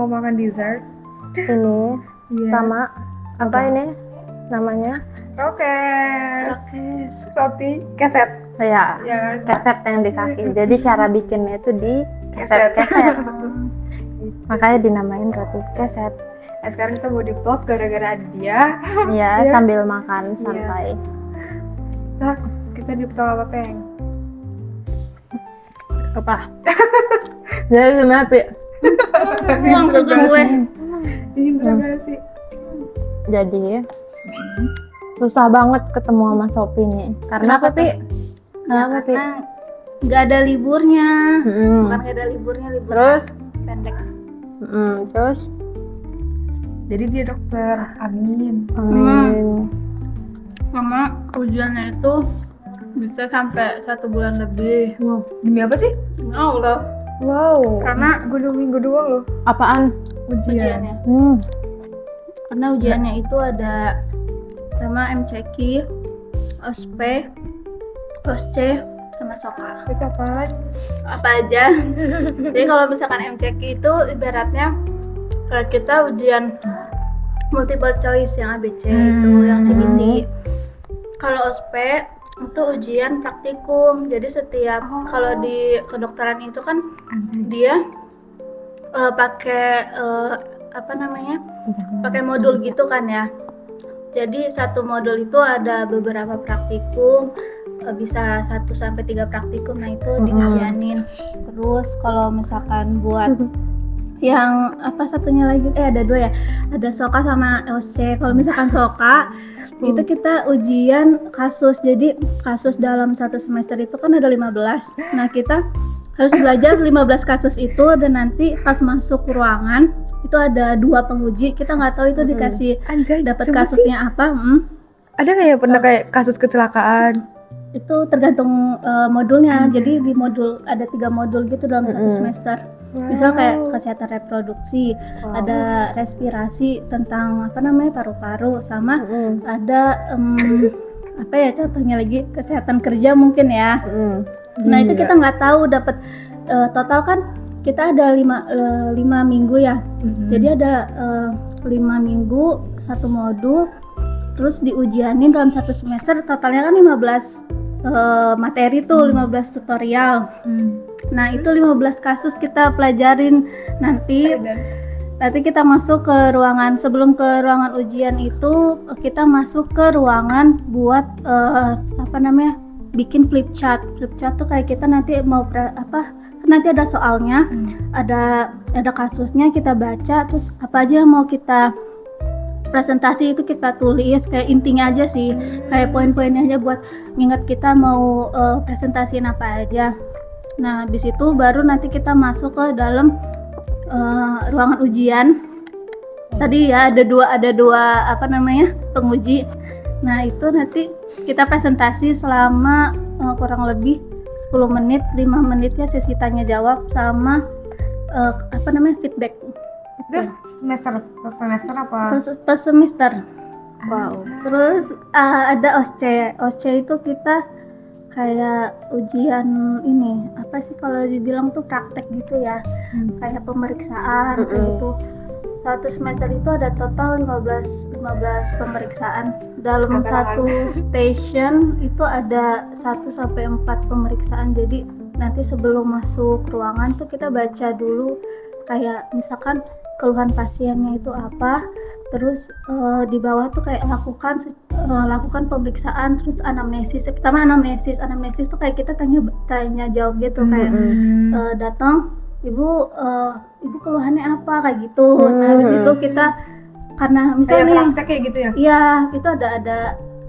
mau makan dessert. Ini Iya. sama apa ini namanya? Roti keset. Ya, Ya kan? keset yang di kaki. Jadi cara bikinnya itu di keset-keset. Makanya dinamain roti keset. Nah, sekarang kita mau di vlog gara-gara ada dia. Iya, Iya. sambil makan santai. Nah, kita di vlog apa, Peng? Apa? Jadi gimana, Pi? Intro gue. Intro gak sih? Jadi susah banget ketemu sama Sophie nih. Karena apa, Pi? Kenapa, Pi? Nggak ada liburnya. Mm-mm. Bukan nggak ada liburnya, libur Terus? pendek. Terus? Jadi dia dokter. Amin. Amin. Mama ujiannya itu bisa sampai 1 bulan lebih. Wow. Demi apa sih? Allah, Wow. Karena gue 2 minggu doang loh Apaan? ujiannya. Karena ujiannya itu ada sama MCQ, OSP, OSC, sama SOKA. Itu apaan? Apa aja. Jadi kalau misalkan MCQ itu ibaratnya kayak kita ujian multiple choice yang ABC itu, yang CBT. Kalau OSP itu ujian praktikum. Jadi setiap kalau di kedokteran itu kan dia pakai apa namanya? Pakai modul gitu kan ya. Jadi satu modul itu ada beberapa praktikum, bisa 1 sampai 3 praktikum. Nah, itu diujianin. Terus kalau misalkan buat yang apa satunya lagi ada 2 ya, ada SOKA sama OSC. Kalau misalkan SOKA itu kita ujian kasus. Jadi kasus dalam 1 semester itu kan ada 15. Nah, kita harus belajar 15 kasus itu, dan nanti pas masuk ruangan itu ada 2 penguji. Kita nggak tahu itu dikasih Anjay, dapat sumpah sih. kasusnya apa. Ada nggak ya pernah kayak kasus kecelakaan? Itu tergantung modulnya. Jadi di modul ada 3 modul gitu dalam 1 semester. Misal kayak kesehatan reproduksi, ada respirasi tentang apa namanya paru-paru, sama ada apa ya contohnya lagi kesehatan kerja mungkin ya. Nah itu kita nggak tahu dapat total kan kita ada 5 minggu ya. Jadi ada 5 minggu 1 modul, terus diujianin dalam 1 semester totalnya kan 15 materi tuh, 15 tutorial. Nah itu 15 kasus kita pelajarin. Nanti kita masuk ke ruangan, sebelum ke ruangan ujian itu kita masuk ke ruangan buat apa namanya bikin flip chart. Flip chart tuh kayak kita nanti mau nanti ada soalnya, ada kasusnya, kita baca, terus apa aja yang mau kita presentasi itu kita tulis, kayak intinya aja sih, kayak poin-poinnya aja buat nginget kita mau presentasiin apa aja. Nah habis itu baru nanti kita masuk ke dalam ruangan ujian. Tadi ya ada dua apa namanya penguji. Nah itu nanti kita presentasi selama kurang lebih 10 menit, 5 menitnya sesi tanya jawab sama apa namanya feedback. Itu semester apa? Per semester. Wow. Terus ada OSCE. OSCE itu kita kayak ujian ini apa sih kalau dibilang tuh praktek gitu ya, kayak pemeriksaan gitu. 1 semester itu ada total 15 pemeriksaan. Dalam satu station itu ada 1 sampai 4 pemeriksaan. Jadi nanti sebelum masuk ruangan tuh kita baca dulu kayak misalkan keluhan pasiennya itu apa, terus di bawah tuh kayak lakukan pemeriksaan, terus anamnesis. Pertama anamnesis tuh kayak kita tanya jawab gitu, kayak datang ibu keluhannya apa kayak gitu. Nah habis itu kita karena misalnya praktek kayak gitu ya? Iya, itu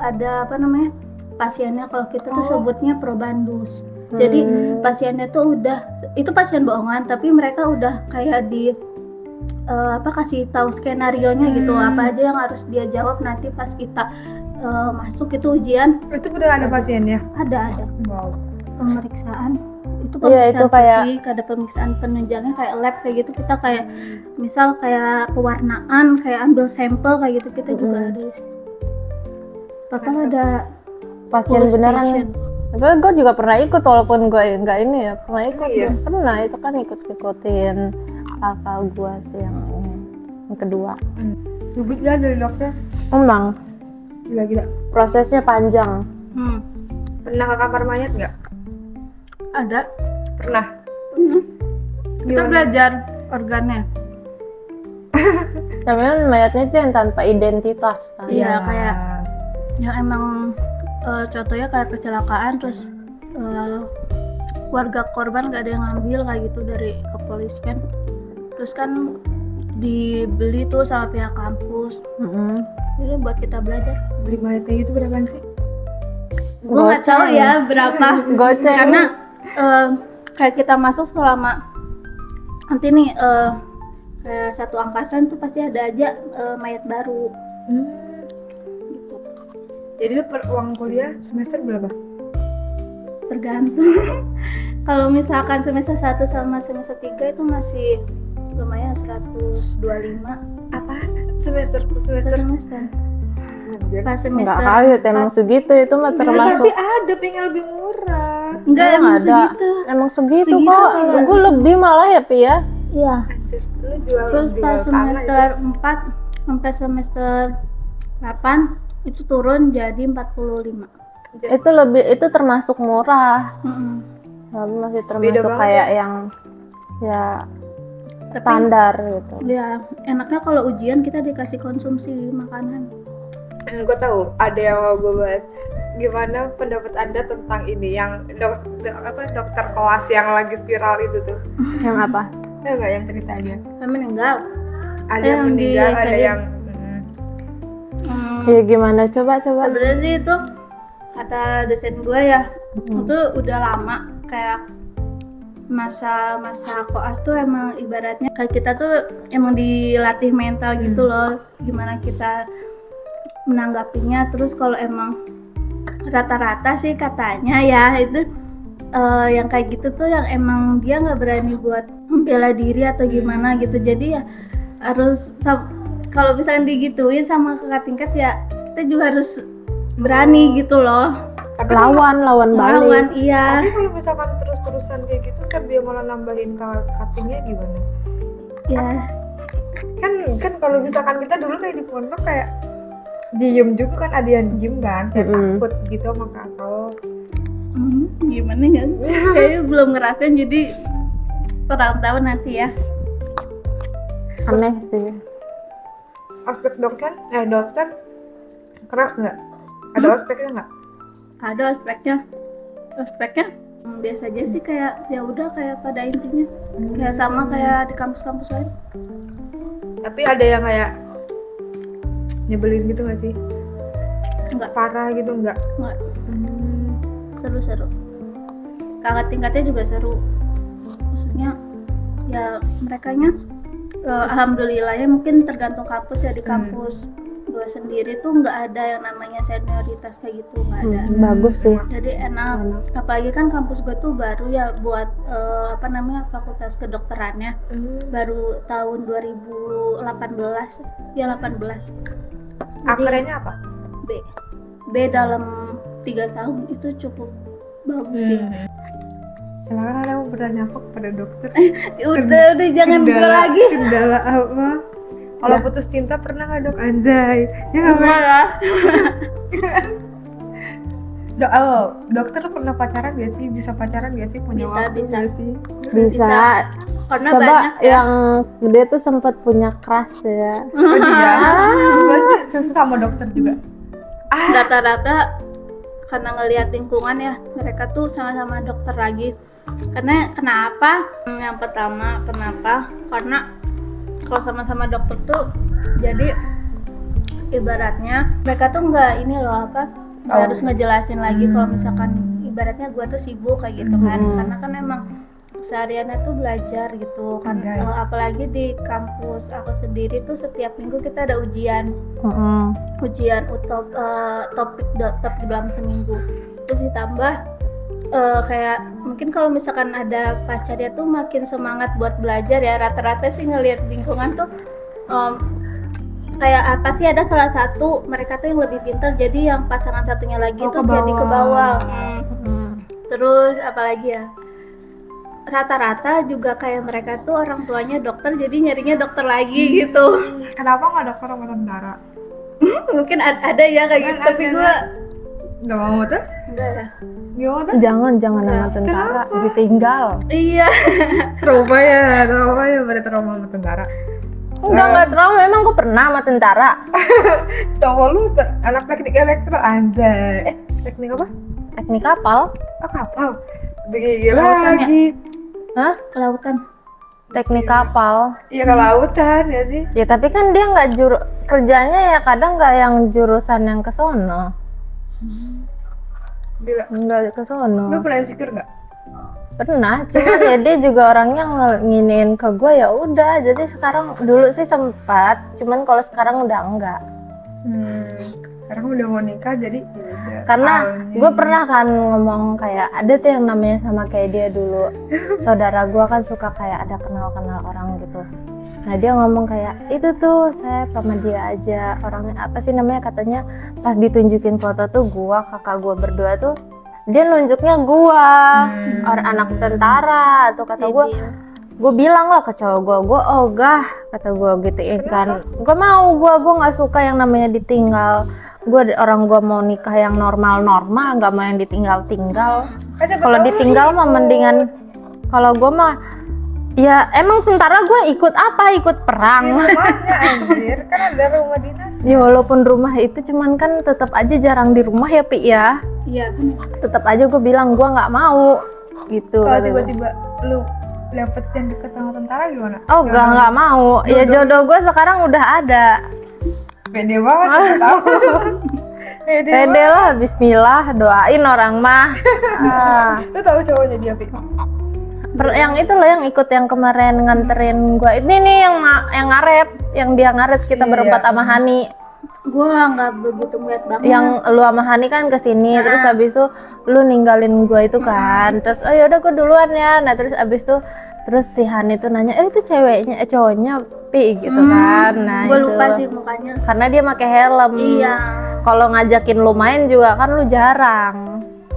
ada apa namanya pasiennya, kalau kita tuh sebutnya probandus. Jadi pasiennya tuh itu pasien bohongan, tapi mereka udah kayak di kasih tahu skenarionya gitu, apa aja yang harus dia jawab nanti pas kita masuk itu ujian. Itu udah ada pasiennya? Ada Wow. Pemeriksaan itu Iya, itu kayak fisik, ada pemeriksaan penunjangnya kayak lab kayak gitu. Kita kayak misal kayak pewarnaan, kayak ambil sampel kayak gitu, kita juga ada di situ. Total ada pasien 10 beneran. station. Tapi gue juga pernah ikut, walaupun gue nggak ini ya, pernah ikut. Iya. Pernah itu kan ikut-ikutin kakak gua sih yang kedua. Ribet ya dari dokter. Emang Gila-gila. prosesnya panjang. Pernah ke kamar mayat nggak? Ada. Pernah. Kita Gimana? belajar organnya. Tapi kan mayatnya itu yang tanpa identitas kan. Iya, kayak yang emang contohnya kayak kecelakaan terus warga korban gak ada yang ngambil kayak gitu dari kepolisian. Terus kan dibeli tuh sama pihak kampus. Jadi buat kita belajar. Beli mayatnya itu berapaan sih? Gue nggak tahu ya berapa. Goceng. Karena kayak kita masuk selama nanti nih kayak satu angkatan tuh pasti ada aja mayat baru. Gitu. Jadi lu per uang kuliah semester berapa? Tergantung. Kalau misalkan semester 1 sama semester 3 itu masih lumayan 125 Apaan? Semester per per semester? semester. Pas Enggak semester kali emang segitu itu mah termasuk. Tapi ada pengen lebih murah. enggak Emang emang ada. segitu. Emang segitu Segitu kok. kalau- Gue lebih malah ya Pi ya. Iya. Anjir, lu jual Terus jual pas tanah semester 4 sampai semester 8 itu turun jadi 45. Itu lebih itu termasuk murah. Mm-mm. Tapi masih Beda termasuk banget kayak yang ya standar gitu. Ya, enaknya kalau ujian kita dikasih konsumsi makanan. Gue tahu ada yang mau gue bahas. Gimana pendapat anda tentang ini yang dokter koas yang lagi viral itu tuh? Yang apa? Tahu nggak yang ceritanya? Kami meninggal. Ada Yang yang meninggal, ada di- yang Ya gimana coba. Sebenarnya sih itu kata dosen gue ya, itu udah lama kayak masa koas tuh emang ibaratnya kayak kita tuh emang dilatih mental gitu loh, gimana kita menanggapinya. Terus kalau emang rata-rata sih katanya ya itu yang kayak gitu tuh yang emang dia nggak berani buat membela diri atau gimana gitu. Jadi ya harus kalau misalnya digituin sama kakak tingkat ya kita juga harus berani gitu loh. tapi Lawan Lawan balik. iya. tapi kalau misalkan terus-terusan kayak gitu kan dia malah nambahin cuttingnya gimana? Ya, Kan kalau misalkan kita dulu kayak di pondok kayak diem juga kan, ada yang diem kan kayak takut gitu sama kakak. gimana ya? Kayaknya belum ngerasain jadi kurang tahu nanti ya. Aneh sih. Aspek dokter keras nggak? Ada ospeknya nggak? Ada ospeknya biasa aja sih, kayak ya udah kayak pada intinya kayak sama kayak di kampus-kampus lain. Tapi ada yang kayak nyebelin gitu nggak sih? Enggak. Parah gitu nggak? Enggak. Seru-seru. Kakak tingkatnya juga seru. Maksudnya ya merekanya alhamdulillah ya, mungkin tergantung kampus ya. Di kampus gue sendiri tuh nggak ada yang namanya senioritas kayak gitu, nggak ada. Bagus sih. Jadi enak. Apalagi kan kampus gue tuh baru ya buat fakultas kedokterannya baru tahun 2018 ya 18. Jadi Akarnya apa? B dalam 3 tahun itu cukup bagus sih. Silakan ada mau bertanya apa kepada dokter? Udah jangan gue lagi. Kendala apa? Kalau putus cinta pernah nggak dok? Anjay. Ya nggak Enggak Mak? lah. Dokter pernah pacaran gak sih? Bisa pacaran gak sih? Punya Bisa, waktu bisa. nggak sih? Bisa. Karena Coba banyak ya. yang dia tuh sempat punya crush ya. Oh, juga. Pasti sama dokter juga. Rata-rata karena ngelihat lingkungan ya, mereka tuh sama-sama dokter lagi. Karena kenapa? Yang pertama kenapa? Karena kalau sama-sama dokter tuh jadi ibaratnya mereka tuh nggak ini loh apa, nggak harus ngejelasin lagi kalau misalkan ibaratnya gua tuh sibuk kayak gitu kan. Karena kan emang sehariannya tuh belajar gitu kan. Apalagi di kampus aku sendiri tuh setiap minggu kita ada ujian topik dalam seminggu. Terus ditambah kayak mungkin kalau misalkan ada pacarnya tuh makin semangat buat belajar ya. Rata-rata sih ngelihat lingkungan tuh kayak pasti ada salah satu mereka tuh yang lebih pintar, jadi yang pasangan satunya lagi tuh jadi ke bawah. Terus apalagi ya rata-rata juga kayak mereka tuh orang tuanya dokter, jadi nyarinya dokter lagi gitu. Kenapa nggak dokter sama tentara? Mungkin ada ya kayak gitu, Kan tapi ada, gue nggak mau tuh? enggak ya. Nggak mau tuh? Jangan sama tentara, ditinggal. Iya. Trauma ya, berarti trauma sama tentara. Enggak trauma, emang gue pernah sama tentara. Tahu lu anak teknik elektro anjay. Teknik apa? Teknik kapal. Oh, kapal. Begini Kelautan ya? lagi. Hah? Kelautan. Teknik kapal. Iya ke lautan ya sih. Ya tapi kan dia nggak kerjanya ya kadang nggak yang jurusan yang ke sono. Gila. Nggak ke Lu sono. pernah insecure nggak? Pernah, cuman ya dia juga orangnya nginin ke gue ya udah. Jadi sekarang dulu sih sempat, cuman kalau sekarang udah enggak. Sekarang udah mau nikah jadi ya udah. Karena Awalnya. gue pernah kan ngomong kayak ada tuh yang namanya sama kayak dia dulu. Saudara gue kan suka kayak ada kenal-kenal orang gitu. Nah dia ngomong kayak itu tuh saya sama dia aja, orangnya apa sih namanya, katanya pas ditunjukin foto tuh gue kakak gue berdua tuh dia nunjuknya gue orang anak tentara tuh, kata gue bilang lah ke cowok gue ogah, kata gue gituin kan. Gue gue nggak suka yang namanya ditinggal. Orang gue mau nikah yang normal nggak mau yang ditinggal. Kalau ditinggal mah mendingan, kalau gue mah ya emang tentara gue ikut apa, ikut Di perang. rumahnya anjir, kan ada rumah dinas. Ya walaupun rumah itu cuman kan tetap aja jarang di rumah ya Pi ya. Iya benar. Tetap aja gue bilang gue nggak mau gitu. Kalau kata gua. tiba-tiba lu dapet yang deket sama tentara gimana? Oh nggak mau. Ya jodoh gue sekarang udah ada. Pede banget aku tahu. Pede lah, bismillah, doain orang mah. Lu tahu cowoknya dia, Pi? Yang itu loh yang ikut yang kemarin nganterin gue. Ini nih yang ngaret, yang dia ngaret kita Iya. berempat sama Hani. Gue nggak begitu ngeliat banget. Yang lu sama Hani kan kesini, terus habis itu lu ninggalin gue itu kan. Terus oh yaudah gue duluan ya. Nah terus habis itu terus si Hani tuh nanya, itu cowoknya Pi gitu kan. Nah gue itu. lupa sih mukanya. Karena dia pakai helm. Iya. Kalau ngajakin lu main juga kan lu jarang.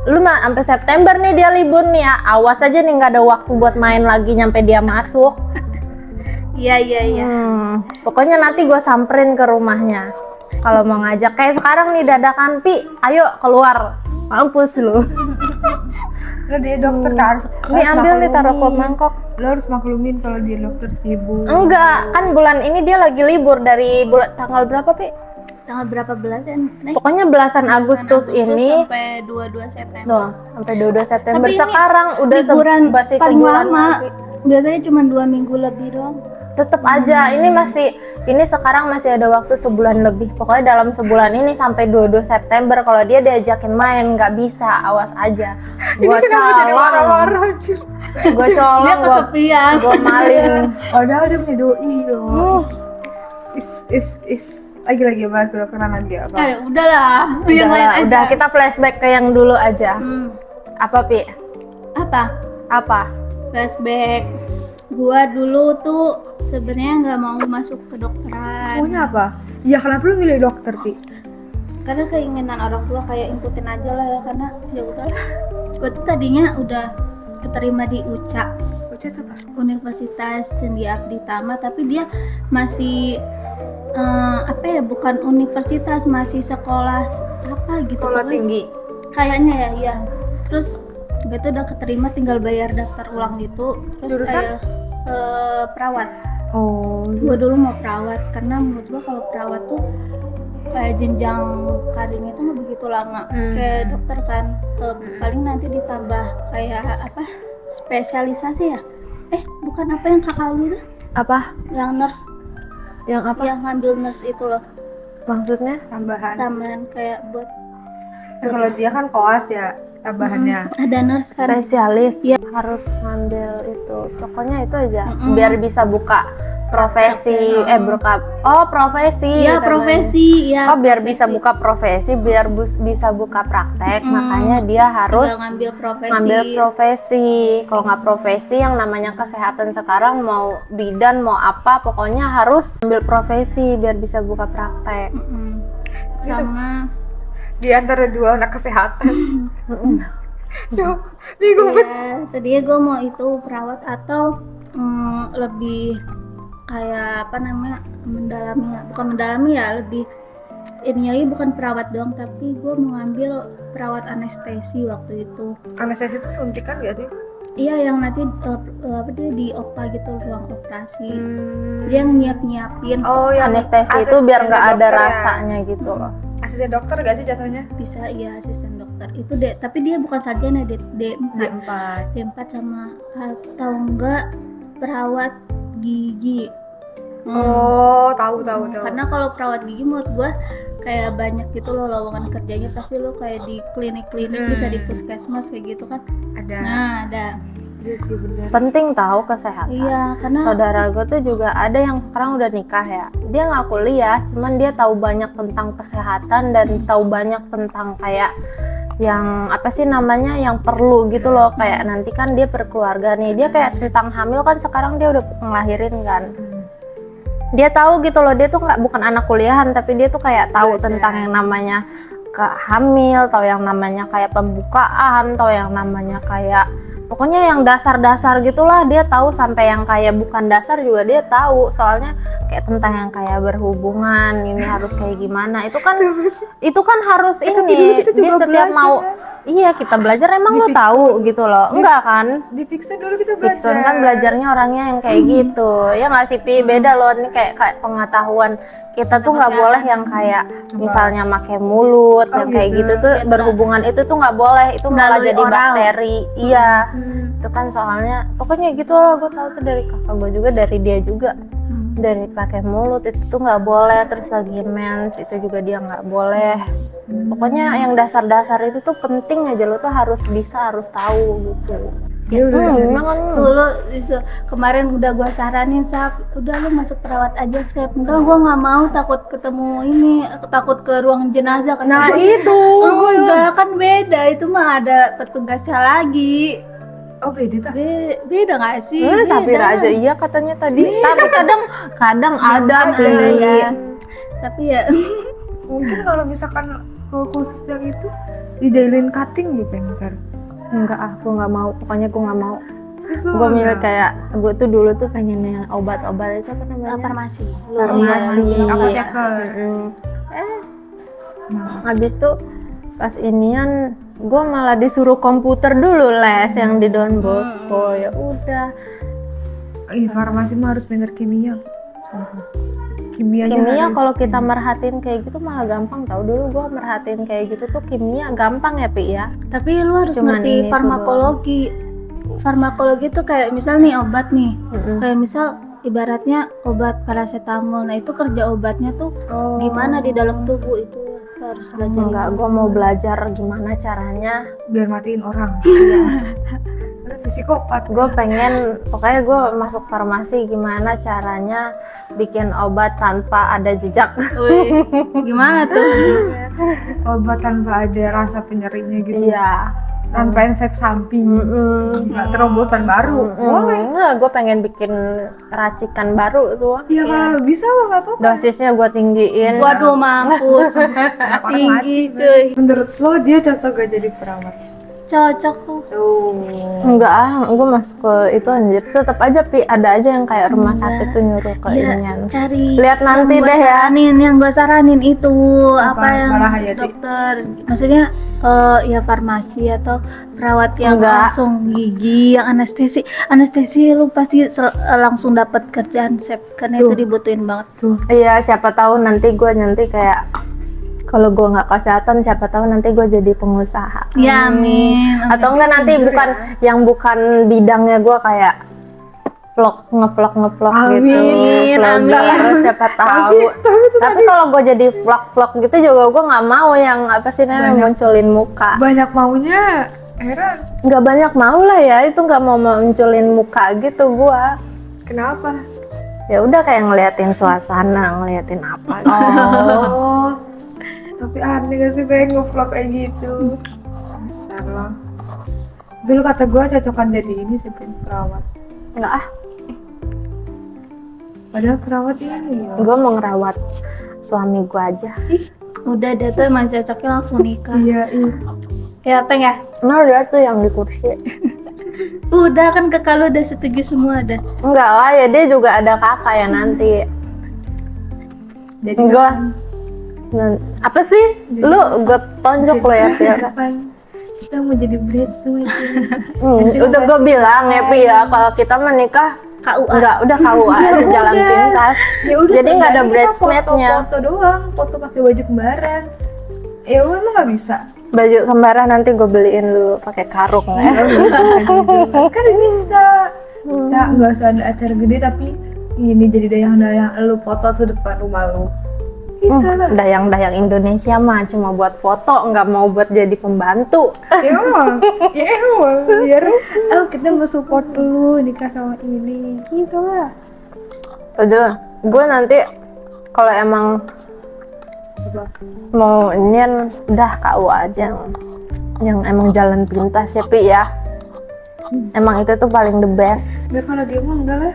Lu mah sampai September nih dia libur nih ya. Awas aja nih nggak ada waktu buat main lagi nyampe dia masuk. Iya. Pokoknya nanti gue samperin ke rumahnya. Kalau mau ngajak kayak sekarang nih dadakan Pi, ayo keluar. Mampus lu. Lu dia dokter kan harus. Ini harus ambil nih taruh maklumin. mangkok. Lu harus maklumin kalau dia dokter sibuk. Enggak, kan bulan ini dia lagi libur dari tanggal berapa Pi? Tanggal berapa belas ya? Pokoknya belasan Agustus ini. sampai 22 September. Loh, sampai 22 September. Tapi ini sekarang udah liburan masih paling sebulan lama. lagi. Biasanya cuma 2 minggu lebih doang. Tetep aja, ini sekarang masih ada waktu sebulan lebih. Pokoknya dalam sebulan ini sampai 22 September kalau dia diajakin main nggak bisa, awas aja. Gua Kenapa jadi colong, marah-marah anjir? gua Dia colong, kesepian. gua maling. Padahal dia punya doi loh. Is lagi bahas kedokteran lagi apa? Udahlah. Yang lain aja. Udah kita flashback ke yang dulu aja. Apa Pi? Apa? Flashback. Gua dulu tuh sebenarnya nggak mau masuk kedokteran. Semuanya apa? Ya kenapa lu milih dokter, Pi? Karena keinginan orang tua kayak ikutin aja lah ya, karena ya udahlah. Gua tuh tadinya udah keterima di UCA, Universitas Cendi Abditama, tapi dia masih bukan universitas, masih sekolah apa gitu. Sekolah Pokoknya tinggi. kayaknya ya. Terus gue tuh udah keterima, tinggal bayar daftar ulang gitu. Terus Jurusan? kayak perawat. Oh, Gue dulu mau perawat karena menurut gue kalau perawat tuh kayak jenjang karirnya tuh nggak begitu lama kayak dokter kan. Paling nanti ditambah kayak apa, spesialisasi ya. Bukan apa yang kakak lu itu? apa? Yang nurse, Yang apa? yang ngambil nurse itu loh, Maksudnya? Tambahan. tambahan kayak buat Kalau dia kan koas ya tambahannya. ada nurse kan. Spesialis. Iya. Harus ngambil itu. Pokoknya itu aja. Biar bisa buka profesi. Profesi. Iya, namanya. profesi ya. Oh, biar bisa buka profesi, biar bisa buka praktek, makanya dia harus Tinggal ngambil profesi. ngambil profesi. Kalau nggak profesi, yang namanya kesehatan sekarang mau bidan mau apa, pokoknya harus ambil profesi biar bisa buka praktek. Sama Di antara dua anak kesehatan. Bingung banget. Ya, tadinya gue mau itu perawat atau lebih kayak apa namanya, bukan mendalami ya, lebih ini lagi bukan perawat doang, tapi gue mau ngambil perawat anestesi waktu itu. Anestesi itu suntikan gak sih? Iya, yang nanti apa dia di OPA gitu, ruang operasi. Dia yang nyiapin. Oh, yang Anestesi itu biar nggak ada dokter ya? rasanya gitu loh. Asisten dokter gak sih jatuhnya? Bisa, iya, asisten dokter itu deh, tapi dia bukan sarjana, D4 D4. D4 sama atau enggak perawat gigi. Oh, tahu. Karena kalau perawat gigi menurut gua kayak banyak gitu loh lowongan kerjanya, pasti lo kayak di klinik-klinik, bisa di puskesmas kayak gitu kan. Ada. Nah, ada. Iya sih benar. Penting tahu kesehatan. Iya, karena Saudara gue tuh juga ada yang sekarang udah nikah ya. Dia nggak kuliah, cuman dia tahu banyak tentang kesehatan dan tahu banyak tentang kayak yang apa sih namanya, yang perlu gitu loh. Kayak nanti kan dia berkeluarga nih, dia kayak tentang hamil kan, sekarang dia udah ngelahirin kan. Dia tahu gitu loh, dia tuh bukan anak kuliahan, tapi dia tuh kayak tahu tentang yang namanya hamil, tahu yang namanya kayak pembukaan, tahu yang namanya kayak pokoknya yang dasar-dasar gitulah dia tahu, sampai yang kayak bukan dasar juga dia tahu, soalnya kayak tentang yang kayak berhubungan ini harus kayak gimana, itu kan harus Tapi ini dulu kita dia juga setiap belajar. mau iya kita belajar, emang lo Di tahu gitu loh, enggak kan? Di Fiksun dulu kita belajar. Fiksun kan belajarnya orangnya yang kayak gitu ya nggak sih Pi, beda loh ini kayak pengetahuan kita tuh nggak boleh yang kayak misalnya pakai mulut yang kayak gitu tuh berhubungan itu tuh nggak boleh, itu malah Melalui jadi oral. bakteri. Iya itu kan soalnya pokoknya gitu loh, gue tahu tuh dari kakak gue juga, dari dia juga, dari pakai mulut itu tuh nggak boleh, terus lagi mens itu juga dia nggak boleh. Pokoknya yang dasar-dasar itu tuh penting aja, lo tuh harus tahu gitu. Memang dulu kemarin udah gua saranin, Sap, udah lu masuk perawat aja, Sap. Enggak, gua nggak mau, takut ketemu ini, takut ke ruang jenazah. nah itu enggak, kan beda, itu mah ada petugasnya lagi. Oh beda tak? Beda nggak sih? Beda. Safira aja iya katanya tadi, tapi kadang ada Kan ada Pi. ya. Tapi ya Mungkin kalau misalkan khusus yang itu didailin cutting gitu kan. Enggak, aku nggak mau, pokoknya aku nggak mau. Terus lu Gue mana? milih kayak gue tuh dulu tuh pengen yang obat-obat itu apa namanya, farmasi. farmasi. Apoteker. Habis tuh pas inian gue malah disuruh komputer dulu les yang di Don Bosco. Ya udah, Farmasi mah harus pinter kimia. Kimianya kimia harus- kalau kita merhatiin kayak gitu malah gampang tau. Dulu gue merhatiin kayak gitu tuh kimia gampang ya Pi ya. Tapi lu harus Cuman ngerti ini tuh farmakologi. Farmakologi tuh kayak misal nih obat nih. Mm-mm. Kayak misal ibaratnya obat paracetamol. Nah, itu kerja obatnya tuh gimana di dalam tubuh, itu lu harus belajar. Enggak, gue mau belajar gimana caranya. biar matiin orang. Lu psikopat. Gue pengen, pokoknya gue masuk farmasi gimana caranya bikin obat tanpa ada jejak. Wih, gimana tuh? Obat tanpa ada rasa penyerinya gitu. Iya. Tanpa efek samping. Mm-mm. Nggak terobosan baru. Boleh. Nah, gue pengen bikin racikan baru tuh. Iya kalau lu bisa mah nggak apa-apa. Dosisnya gue tinggiin. Waduh, mampus. Orang Tinggi, mati, cuy. Menurut lo dia cocok gak jadi perawat? Cocok tuh. Tuh. Enggak ah, gue masuk ke itu anjir. Tetap aja Pi, ada aja yang kayak rumah sakit tuh nyuruh ke Iya, inian. cari. Lihat nanti yang gua deh ya. Yang gue saranin itu apa yang Malah Hayati? dokter, maksudnya ya farmasi atau perawat yang Enggak. langsung gigi, yang anestesi lu pasti langsung dapat kerjaan, Sep, karena Tuh. itu dibutuhin banget. Iya, siapa tahu nanti kayak kalau gue nggak kesehatan, siapa tahu nanti gue jadi pengusaha. Ya amin. Atau enggak nanti bukan bidangnya gue kayak ngevlog gitu. Amin, Vlogger, amin. siapa tahu. Tapi kalau gue jadi vlog gitu juga gue nggak mau yang apa sih namanya munculin muka. Banyak maunya. Heran. Nggak banyak mau lah ya, itu nggak mau munculin muka gitu gue. Kenapa? Ya udah kayak ngeliatin suasana, ngeliatin apa. Oh. Tapi aneh gak sih pengen nge-vlog kayak gitu. Besar lah. Dulu kata gue cocokan jadi ini sih pengen perawat. Nggak ah, Padahal perawat ini ya. gue mau ngerawat suami gue aja. Udah, dia tuh emang cocoknya langsung nikah. Iya, iya. Ya apa ya? Nah lihat tuh yang di kursi. Udah kan kakak lu udah setuju semua ada. Enggak lah ya, dia juga ada kakak ya nanti. Jadi Enggak. Apa sih? Lu gue tonjok lo ya Pi. kapan kita mau jadi bridesmaid? Udah gue bilang ya Pi ya, kalau kita menikah KUA. enggak, udah KUA aja jalan pintas. Ya udah, Jadi nggak ada seenggaknya kita bridesmaid-nya. Foto doang, foto pakai baju kembaran. Ya udah, emang nggak bisa. Baju kembaran nanti gue beliin lu pakai karung ya. Kan bisa. Nggak usah ada acara gede, tapi ini jadi dayang-dayang lu foto tuh depan rumah lu. Bisa lah. Dayang-dayang Indonesia mah cuma buat foto, nggak mau buat jadi pembantu. Ya emang, biar kita mau support dulu nikah sama ini, gitu lah. Udah, gue nanti kalau emang mau inian udah KUA aja yang emang jalan pintas ya Pi ya. Emang itu tuh paling the best. Biar kalau dia mah enggak lah.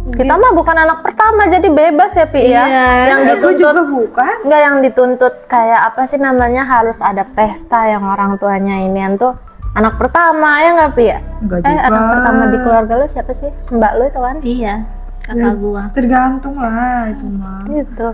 Kita mah bukan anak pertama jadi bebas ya Pi ya. Iya. Yang Aku dituntut juga bukan. nggak, yang dituntut kayak apa sih namanya, harus ada pesta yang orang tuanya inian tuh anak pertama ya nggak Pi ya? Enggak juga. Anak pertama di keluarga lu siapa sih? Mbak lu itu kan? Iya, kakak gua. Tergantung lah itu mah. Gitu.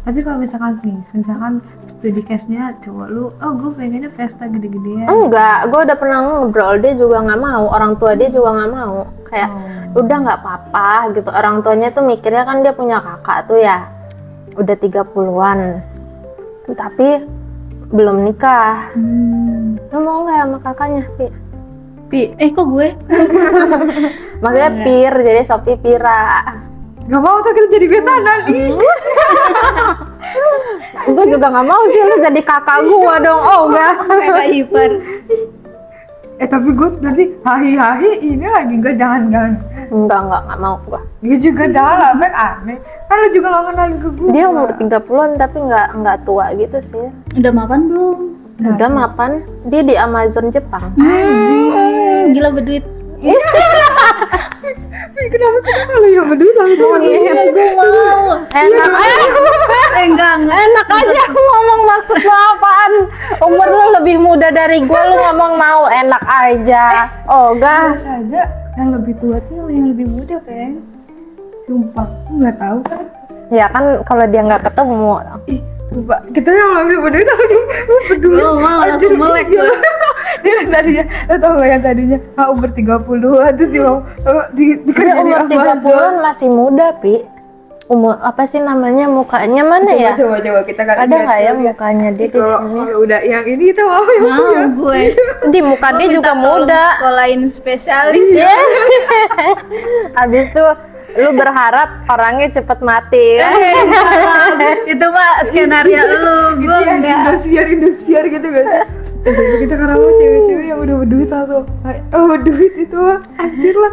Tapi kalau misalkan nih, misalkan studi case-nya cowok lu, oh gue pengennya pesta gede-gedean. Enggak, gue udah pernah ngobrol, dia juga nggak mau, orang tua dia juga nggak mau. Kayak udah nggak apa-apa gitu. Orang tuanya tuh mikirnya kan dia punya kakak tuh ya, udah 30-an, tapi belum nikah. Lu mau nggak sama kakaknya, Pi? Kok gue? Maksudnya Pir, jadi Sophie Pira. Gak mau tuh kita jadi besanan. Gue juga nggak mau sih lu jadi kakak gua dong. Oh enggak. Kakak ipar. Tapi gue nanti hahi ini lagi gue jangan. Enggak mau gua. Dia juga dah lah, aneh. Kan lu juga gak kenal ke gue. Dia umur 30-an tapi nggak tua gitu sih. Udah makan belum? Udah mapan, dia di Amazon Jepang. Gila berduit. Kenapa lu yang berdua langsung Iya, gue mau. Enak Enggak. enak aja ngomong, maksud lo apaan? Umur lo lebih muda dari gua, lu ngomong mau enak aja. Oh enggak. saja yang lebih tua tuh yang lebih muda kan. Sumpah, lu nggak tahu kan? Ya kan kalau dia nggak ketemu. Sumpah, kita yang langsung berdua berdua. Gue mau langsung melek tuh. Dia yang tadinya, lo tau gak yang tadinya umur 30-an terus dia mau Dia kerja di umur Amazon. 30-an masih muda, Pi. Umur apa sih namanya, mukanya mana ya? Coba kita kan Ada nggak ya mukanya dia di kalau sini? kalau udah yang ini kita mau yang Mau gue. Di muka dia juga muda. Sekolahin spesialis Iya. Abis itu lu berharap orangnya cepet mati kan? Itu mah skenario lu, gitu gue ya, enggak. Indosiar gitu kan. Kita karena mau cewek-cewek yang udah berduit langsung berduit itu mah anjir lah.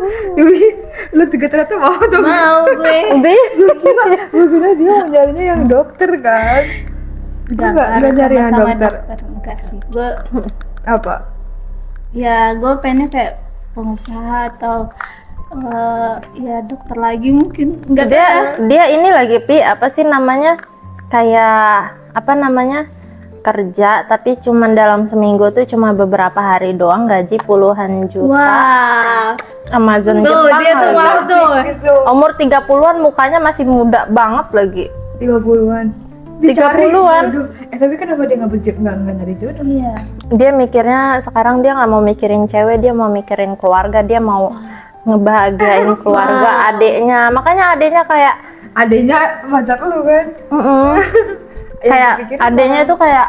Lu juga ternyata mau tuh. Mau gue. Gue kira dia mau nyarinya yang dokter kan. Enggak Nggak nyari yang sama-sama dokter. Enggak sih. Gue Apa? ya gue pengennya kayak pengusaha atau ya dokter lagi mungkin. Enggak Dia ini lagi Pi, apa sih namanya, kayak apa namanya, kerja tapi cuman dalam seminggu tuh cuma beberapa hari doang, gaji puluhan juta. Wah. Amazon Tuh Jepang dia tuh lagi. mau tuh. Gitu. Umur 30-an, mukanya masih muda banget lagi. 30-an. 30-an. Aduh, tapi kenapa dia nggak nyari jodoh? Iya. Dia mikirnya sekarang dia nggak mau mikirin cewek, dia mau mikirin keluarga, dia mau ngebahagiain keluarga adeknya. Makanya adeknya kayak Adanya macet lu kan? kayak dipikir adeknya tuh kayak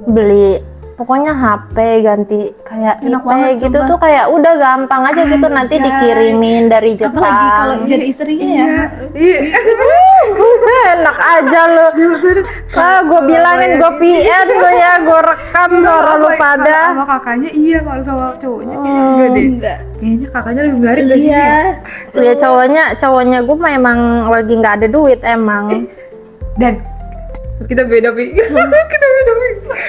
beli pokoknya HP ganti kayak Enak IP banget, gitu sumpah. tuh, kayak udah gampang aja gitu, nanti Anjay. dikirimin dari Apalagi kalau Jepang. jadi istrinya ya. Iya. Enak aja lu. Gue bilangin gue PN lu ya, gue rekam suara lu pada. Sama kakaknya iya, kalau sama cowoknya kayaknya enggak deh. Enggak. Kayaknya kakaknya lebih garing gak sih? Iya. Ya cowoknya gue memang lagi nggak ada duit emang. Dan kita beda Pi. Kita beda Pi.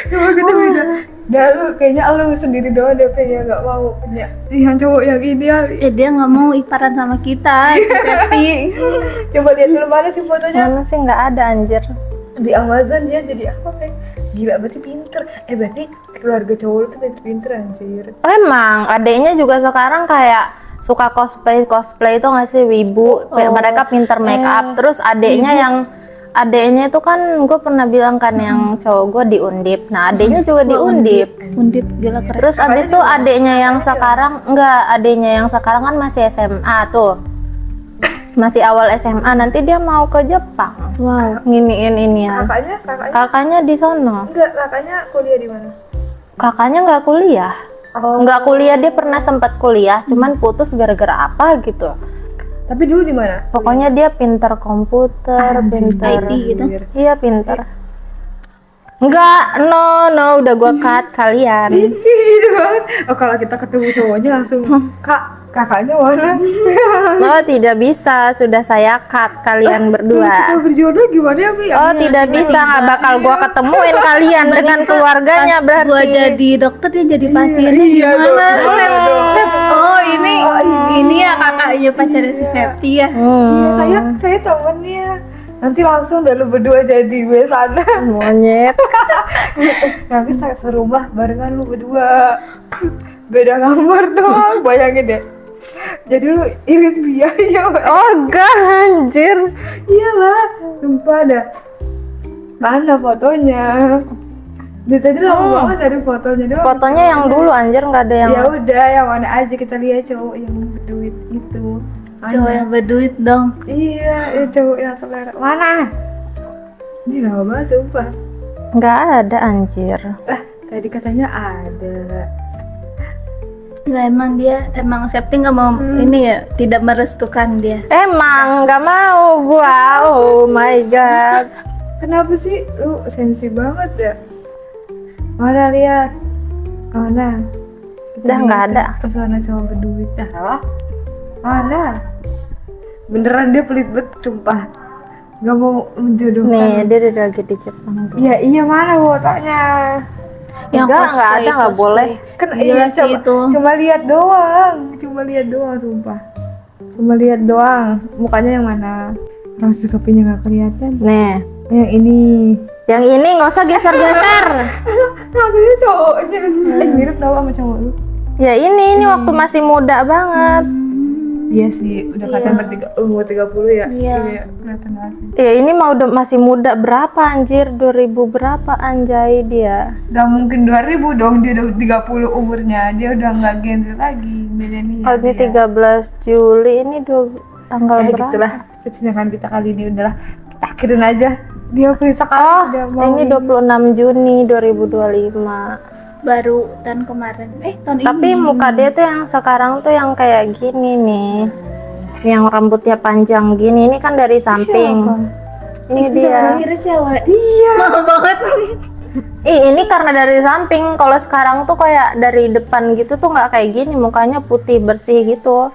Coba kita beda. Dah lu kayaknya lu sendiri doang deh Pi yang gak mau punya yang cowok yang ideal. Dia nggak mau iparan sama kita. Tapi Coba lihat dulu mana sih fotonya Mana sih nggak ada anjir. di Amazon, dia jadi apa Pi? Gila, berarti pinter. Berarti keluarga cowok lu tuh pinter anjir. Emang adeknya juga sekarang kayak suka cosplay itu nggak sih, wibu. Mereka pinter make up. Terus adeknya itu kan gue pernah bilang kan yang cowok gue di Undip. Nah adeknya juga di Undip. Undip gila keren. Terus abis itu adeknya yang sekarang adeknya yang sekarang kan masih SMA tuh. Masih awal SMA, nanti dia mau ke Jepang. Wow. Nginiin ini ya. Kakaknya di sono. Enggak, kakaknya kuliah di mana? Kakaknya nggak kuliah. Nggak kuliah, dia pernah sempat kuliah, cuman putus gara-gara apa gitu. Tapi dulu di mana? Pokoknya dia pinter komputer, pinter IT gitu. Iya pinter. Enggak, no, udah gua cut kalian. Gitu banget. Kalau kita ketemu cowoknya langsung, kakaknya mana? Oh tidak bisa, sudah saya cut kalian Kita berdua. berjodoh gimana ya, Bi? Oh tidak bisa, nggak bakal gua ketemuin kalian dengan keluarganya Pas berarti. gua jadi dokter dia jadi pasiennya Iya, gimana? dong. Sep, oh ini ya kakaknya pacarnya si Septi ya. Iya, saya temennya. Nanti langsung dah lu berdua jadi gue sana. Monyet. Nanti saya serumah barengan lu berdua. Beda kamar doang, bayangin deh. Jadi lu irit biaya. Oh enggak anjir. Iyalah, sumpah dah. Mana fotonya? Dia tadi lama banget dari fotonya doang. Fotonya yang dulu anjir, nggak ada yang. Ya udah, yang mana aja kita lihat cowok yang berduit itu. Cowok yang berduit dong. Iya, cowok yang selera. Mana? Ini lama banget sumpah. Nggak ada anjir. Lah, tadi katanya ada. Nggak, emang Septi nggak mau ini ya, tidak merestukan dia. Emang nggak mau gua. Oh my god. Kenapa sih? Lu sensi banget ya? Mana lihat? Mana? Udah nggak ada. Pesona cowok berduit. Dah. Mana? Beneran dia pelit banget, sumpah. Gak mau menjodohkan. Nih dia udah lagi di Jepang. Iya mana fotonya? Nggak ada, nggak boleh. Kan Gila sih itu. Cuma lihat doang, sumpah. Cuma lihat doang. Mukanya yang mana? Rasa kopinya nggak kelihatan. Nih, Yang ini. yang ini nggak usah geser-geser. Namanya cowoknya. Mirip tau sama cowok lu. Ya ini waktu masih muda banget. Iya sih, udah kelihatan umur 30 ya. Iya. Kelihatan banget sih. Ya ini mah udah masih muda berapa anjir? 2000 berapa anjay dia? Gak mungkin 2000 dong, dia udah 30 umurnya. Dia udah nggak Gen Z lagi, milenial. Oh ini dia. 13 Juli ini tanggal Ya berapa? gitulah, percintaan kita kali ini udahlah. Kita akhirin aja. Dia free sekali. Oh, dia mau ini 26 Juni 2025. Baru tahun kemarin. Tahun Tapi ini. muka dia tuh yang sekarang tuh yang kayak gini nih. Yang rambutnya panjang gini. Ini kan dari samping. Ini dia. Kira cewek. Iya. Mahal banget. Ini karena dari samping. Kalau sekarang tuh kayak dari depan gitu tuh nggak kayak gini. Mukanya putih bersih gitu.